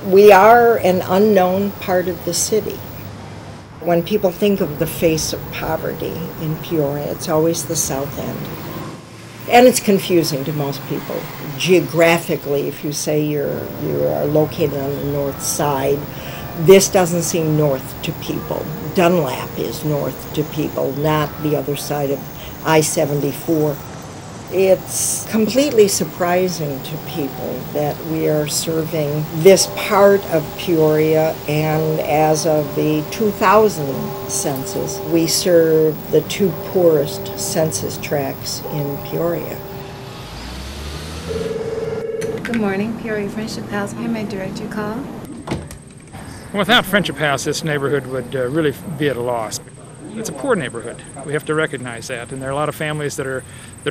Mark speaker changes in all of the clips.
Speaker 1: We are an unknown part of the city. When people think of the face of poverty in Peoria, it's always the south end. And it's confusing to most people. Geographically, if you say you are located on the north side, this doesn't seem north to people. Dunlap is north to people, not the other side of I-74. It's completely surprising to people that we are serving this part of Peoria, and as of the 2000 census, we serve the two poorest census tracts in Peoria.
Speaker 2: Good morning, Peoria Friendship House. How may I direct your call?
Speaker 3: Without Friendship House, this neighborhood would really be at a loss. It's a poor neighborhood. We have to recognize that, and there are a lot of families that are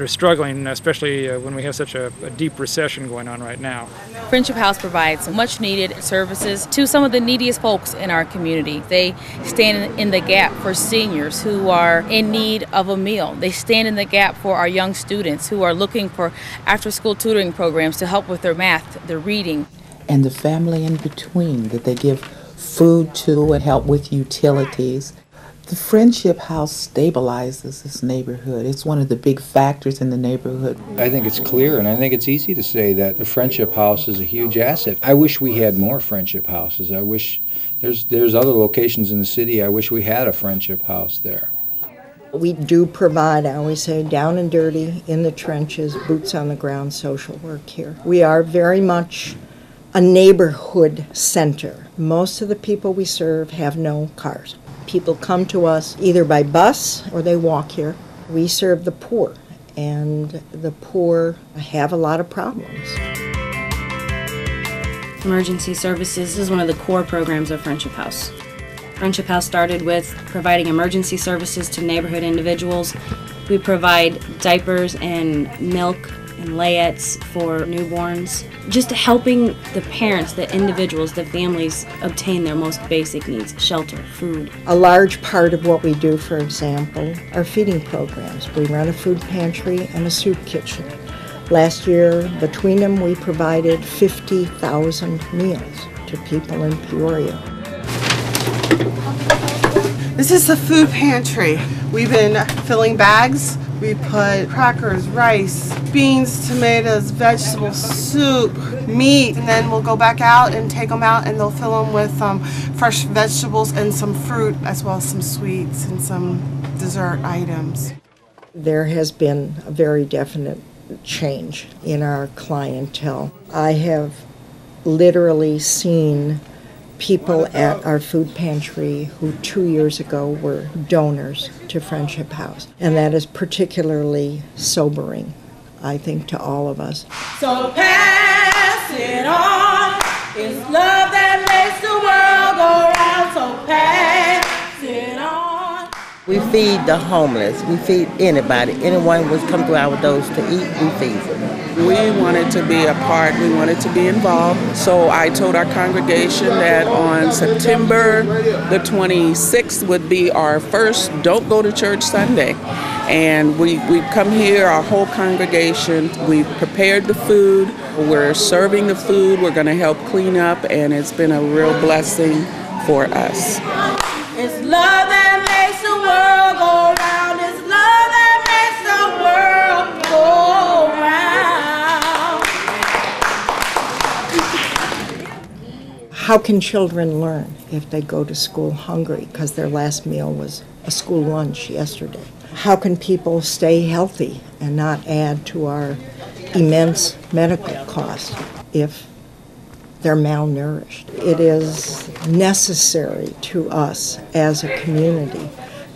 Speaker 3: struggling, especially when we have such a deep recession going on right now.
Speaker 4: Friendship House provides much needed services to some of the neediest folks in our community. They stand in the gap for seniors who are in need of a meal. They stand in the gap for our young students who are looking for after-school tutoring programs to help with their math, their reading.
Speaker 5: And the family in between that they give food to and help with utilities. The Friendship House stabilizes this neighborhood. It's one of the big factors in the neighborhood.
Speaker 6: I think it's clear, and I think it's easy to say that the Friendship House is a huge asset. I wish we had more Friendship Houses. I wish there's other locations in the city. I wish we had a Friendship House there.
Speaker 1: We do provide, I always say, down and dirty, in the trenches, boots on the ground social work here. We are very much a neighborhood center. Most of the people we serve have no cars. People come to us either by bus or they walk here. We serve the poor, and the poor have a lot of problems.
Speaker 7: Emergency services is one of the core programs of Friendship House. Friendship House started with providing emergency services to neighborhood individuals. We provide diapers and milk and layettes for newborns, just helping the parents, the individuals, the families obtain their most basic needs: shelter, food.
Speaker 1: A large part of what we do, for example, are feeding programs. We run a food pantry and a soup kitchen. Last year, between them, we provided 50,000 meals to people in Peoria.
Speaker 8: This is the food pantry. We've been filling bags. We put crackers, rice, beans, tomatoes, vegetables, soup, meat, and then we'll go back out and take them out, and they'll fill them with fresh vegetables and some fruit, as well as some sweets and some dessert items.
Speaker 1: There has been a very definite change in our clientele. I have literally seen people at our food pantry who 2 years ago were donors to Friendship House. And that is particularly sobering, I think, to all of us.
Speaker 9: So pass it on. It's love that makes the world go round. So pass it on.
Speaker 10: We feed the homeless. We feed anybody. Anyone who's come through our doors to eat, we feed them.
Speaker 11: We wanted to be a part, we wanted to be involved. So I told our congregation that on September the 26th would be our first Don't Go to Church Sunday. And we come here, our whole congregation, we've prepared the food, we're serving the food, we're going to help clean up, and it's been a real blessing for us.
Speaker 9: It's love that makes the world go round. It's love that makes the world go round.
Speaker 1: How can children learn if they go to school hungry because their last meal was a school lunch yesterday? How can people stay healthy and not add to our immense medical costs if they're malnourished? It is necessary to us as a community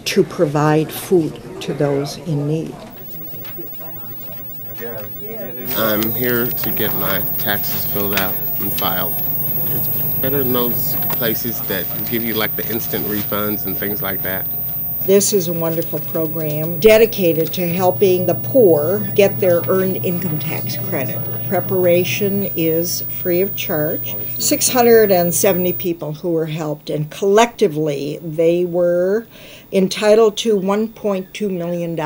Speaker 1: to provide food to those in need.
Speaker 12: I'm here to get my taxes filled out and filed. It's better than those places that give you like the instant refunds and things like that.
Speaker 1: This is a wonderful program dedicated to helping the poor get their earned income tax credit. Preparation is free of charge. 670 people who were helped, and collectively they were entitled to $1.2 million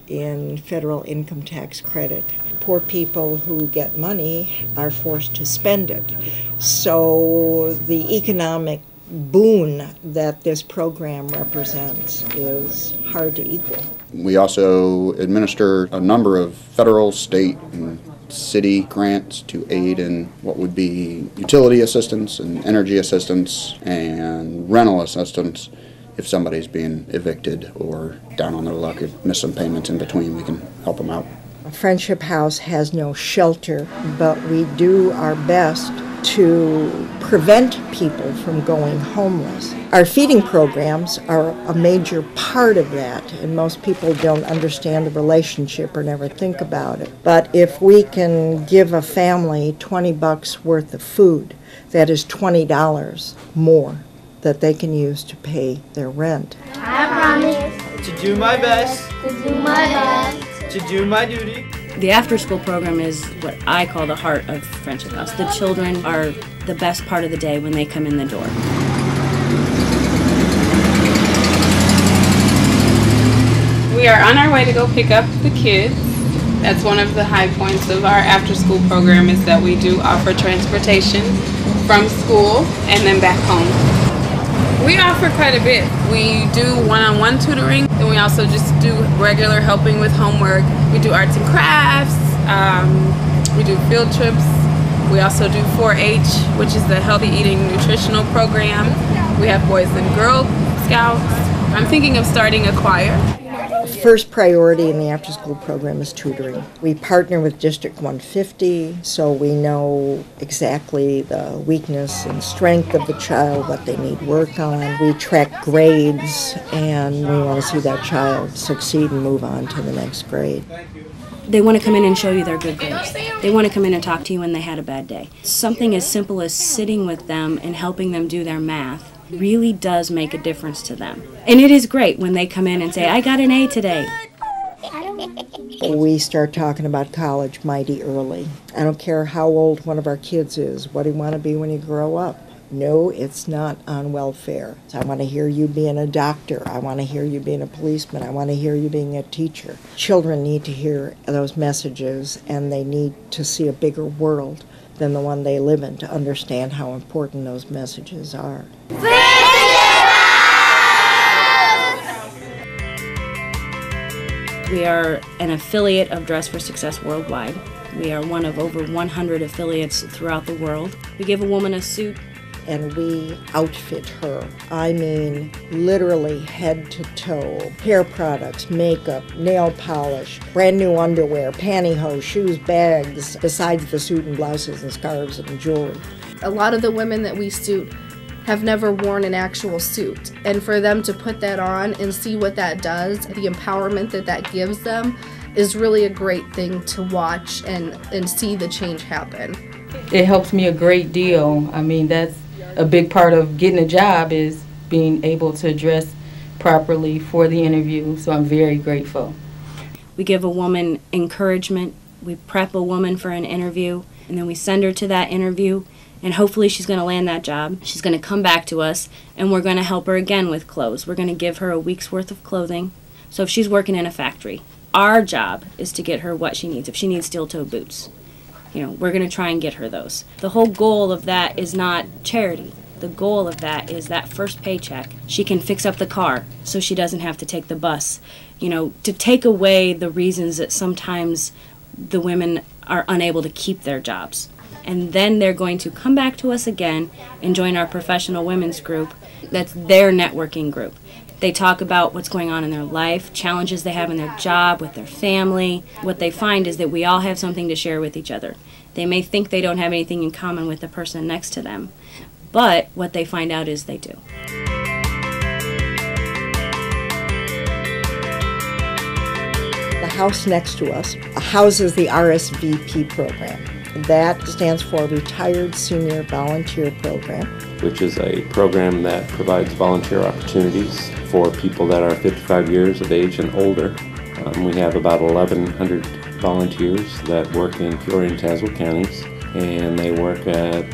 Speaker 1: in federal income tax credit. Poor people who get money are forced to spend it. So the economic boon that this program represents is hard to equal.
Speaker 13: We also administer a number of federal, state, and city grants to aid in what would be utility assistance and energy assistance and rental assistance. If somebody's being evicted or down on their luck, if miss some payments in between, we can help them out.
Speaker 1: Friendship House has no shelter, but we do our best to prevent people from going homeless. Our feeding programs are a major part of that, and most people don't understand the relationship or never think about it. But if we can give a family $20 worth of food, that is $20 more that they can use to pay their rent.
Speaker 14: I promise
Speaker 15: to do my best,
Speaker 14: to
Speaker 15: do my duty.
Speaker 7: The after-school program is what I call the heart of Friendship House. The children are the best part of the day when they come in the door.
Speaker 16: We are on our way to go pick up the kids. That's one of the high points of our after-school program, is that we do offer transportation from school and then back home. We offer quite a bit. We do one-on-one tutoring, and we also just do regular helping with homework. We do arts and crafts, we do field trips. We also do 4-H, which is the Healthy Eating Nutritional Program. We have Boys and Girl Scouts. I'm thinking of starting a choir.
Speaker 1: First priority in the after-school program is tutoring. We partner with District 150, so we know exactly the weakness and strength of the child, what they need work on. We track grades, and we want to see that child succeed and move on to the next grade.
Speaker 7: They want to come in and show you their good grades. They want to come in and talk to you when they had a bad day. Something as simple as sitting with them and helping them do their math really does make a difference to them. And it is great when they come in and say, I got an A today.
Speaker 1: We start talking about college mighty early. I don't care how old one of our kids is. What do you want to be when you grow up? No, it's not on welfare. So I want to hear you being a doctor. I want to hear you being a policeman. I want to hear you being a teacher. Children need to hear those messages, and they need to see a bigger world than the one they live in to understand how important those messages are.
Speaker 7: We are an affiliate of Dress for Success Worldwide. We are one of over 100 affiliates throughout the world. We give a woman a suit,
Speaker 1: and we outfit her. I mean, literally head to toe. Hair products, makeup, nail polish, brand new underwear, pantyhose, shoes, bags, besides the suit and blouses and scarves and jewelry.
Speaker 17: A lot of the women that we suit have never worn an actual suit, and for them to put that on and see what that does, the empowerment that that gives them, is really a great thing to watch and see the change happen.
Speaker 18: It helps me a great deal. I mean, that's a big part of getting a job, is being able to dress properly for the interview, so I'm very grateful.
Speaker 7: We give a woman encouragement, we prep a woman for an interview, and then we send her to that interview, and hopefully she's going to land that job. She's going to come back to us, and we're going to help her again with clothes. We're going to give her a week's worth of clothing. So if she's working in a factory, our job is to get her what she needs. If she needs steel-toe boots, we're going to try and get her those. The whole goal of that is not charity. The goal of that is that first paycheck, she can fix up the car so she doesn't have to take the bus. To take away the reasons that sometimes the women are unable to keep their jobs. And then they're going to come back to us again and join our professional women's group. That's their networking group. They talk about what's going on in their life, challenges they have in their job, with their family. What they find is that we all have something to share with each other. They may think they don't have anything in common with the person next to them, but what they find out is they do.
Speaker 1: The house next to us houses the RSVP program. That stands for Retired Senior Volunteer Program,
Speaker 15: which is a program that provides volunteer opportunities for people that are 55 years of age and older. We have about 1,100 volunteers that work in Peoria and Tazewell counties, and they work at,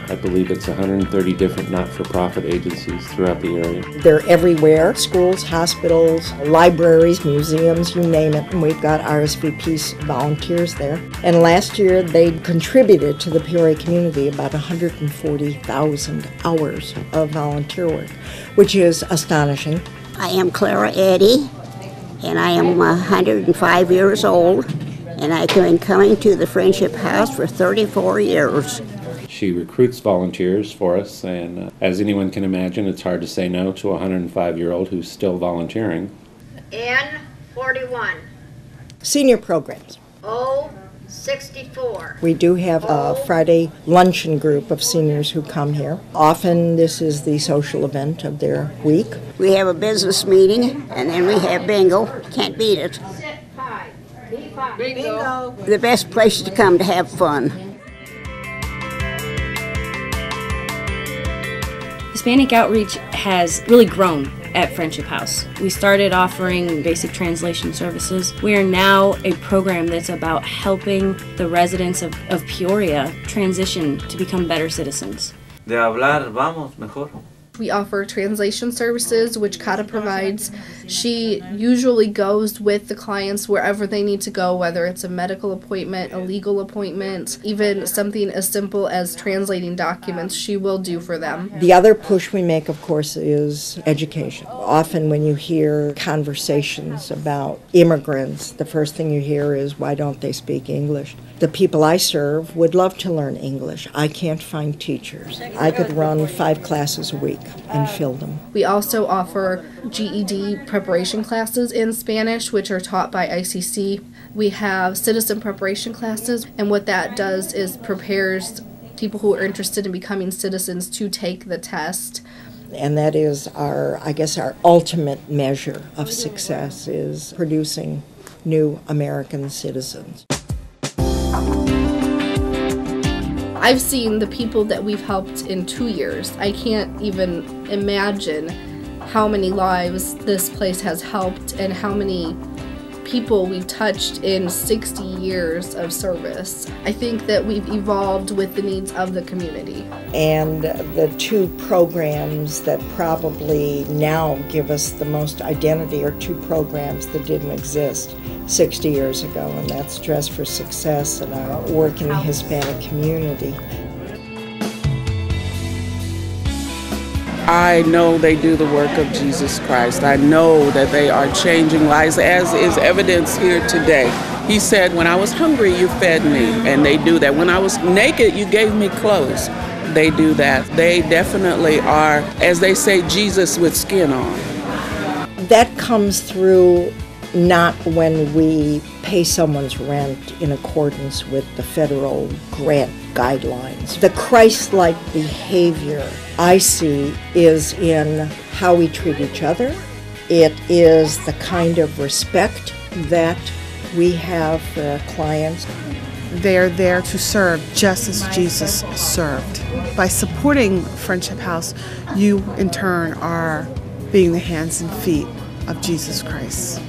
Speaker 15: I believe it's 130 different not-for-profit agencies throughout the area.
Speaker 1: They're everywhere: schools, hospitals, libraries, museums, you name it. And we've got RSVP volunteers there. And last year they contributed to the Peoria community about 140,000 hours of volunteer work, which is astonishing.
Speaker 19: I am Clara Eddy, and I am 105 years old, and I've been coming to the Friendship House for 34 years.
Speaker 15: She recruits volunteers for us, and as anyone can imagine, it's hard to say no to a 105-year-old who's still volunteering.
Speaker 14: N41.
Speaker 1: Senior programs.
Speaker 14: O64.
Speaker 1: We do have a Friday luncheon group of seniors who come here. Often this is the social event of their week.
Speaker 19: We have a business meeting, and then we have bingo. Can't beat it.
Speaker 14: Bingo.
Speaker 19: The best place to come to have fun.
Speaker 7: Hispanic outreach has really grown at Friendship House. We started offering basic translation services. We are now a program that's about helping the residents of Peoria transition to become better citizens.
Speaker 20: De hablar vamos mejor.
Speaker 17: We offer translation services, which Kata provides. She usually goes with the clients wherever they need to go, whether it's a medical appointment, a legal appointment, even something as simple as translating documents, she will do for them.
Speaker 1: The other push we make, of course, is education. Often when you hear conversations about immigrants, the first thing you hear is, why don't they speak English? The people I serve would love to learn English. I can't find teachers. I could run 5 classes a week and fill them.
Speaker 17: We also offer GED preparation classes in Spanish, which are taught by ICC. We have citizen preparation classes, and what that does is prepares people who are interested in becoming citizens to take the test.
Speaker 1: And that is our ultimate measure of success, is producing new American citizens.
Speaker 17: I've seen the people that we've helped in 2 years. I can't even imagine how many lives this place has helped and how many people we've touched in 60 years of service. I think that we've evolved with the needs of the community.
Speaker 1: And the 2 programs that probably now give us the most identity are 2 programs that didn't exist 60 years ago, and that's Dress for Success and our work in the Hispanic community.
Speaker 11: I know they do the work of Jesus Christ. I know that they are changing lives, as is evidence here today. He said, when I was hungry, you fed me, and they do that. When I was naked, you gave me clothes. They do that. They definitely are, as they say, Jesus with skin on.
Speaker 1: That comes through not when we pay someone's rent in accordance with the federal grant guidelines. The Christ-like behavior I see is in how we treat each other. It is the kind of respect that we have for our clients.
Speaker 8: They're there to serve just as Jesus served. By supporting Friendship House, you in turn are being the hands and feet of Jesus Christ.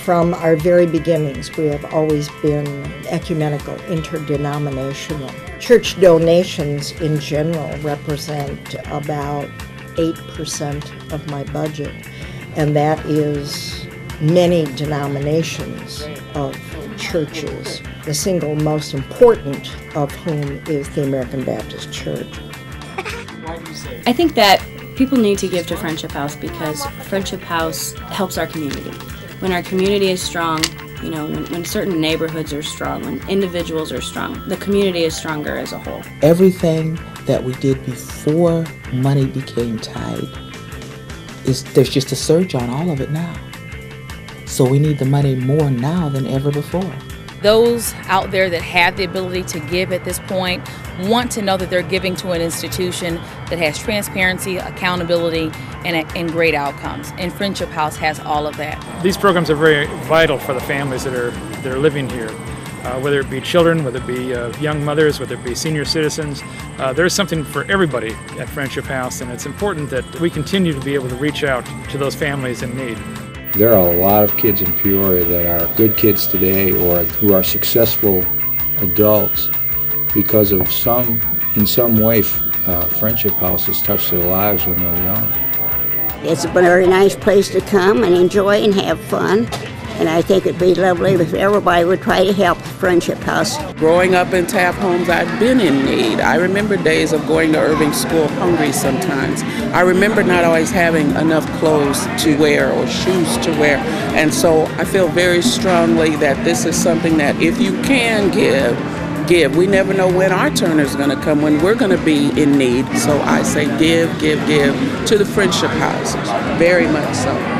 Speaker 1: From our very beginnings, we have always been ecumenical, interdenominational. Church donations in general represent about 8% of my budget, and that is many denominations of churches, the single most important of whom is the American Baptist Church.
Speaker 7: I think that people need to give to Friendship House because Friendship House helps our community. When our community is strong, you know, when certain neighborhoods are strong, when individuals are strong, the community is stronger as a whole.
Speaker 5: Everything that we did before money became tight, there's just a surge on all of it now. So we need the money more now than ever before.
Speaker 4: Those out there that have the ability to give at this point want to know that they're giving to an institution that has transparency, accountability, and great outcomes. And Friendship House has all of that.
Speaker 3: These programs are very vital for the families that are living here. whether it be children, whether it be young mothers, whether it be senior citizens. There's something for everybody at Friendship House, and it's important that we continue to be able to reach out to those families in need.
Speaker 6: There are a lot of kids in Peoria that are good kids today or who are successful adults because of in some way, Friendship House has touched their lives when they were young.
Speaker 19: It's a very nice place to come and enjoy and have fun. And I think it'd be lovely if everybody would try to help the Friendship House.
Speaker 11: Growing up in Taft homes, I've been in need. I remember days of going to Irving School hungry sometimes. I remember not always having enough clothes to wear or shoes to wear. And so I feel very strongly that this is something that if you can give. We never know when our turn is going to come, when we're going to be in need. So I say give to the Friendship Houses, very much so.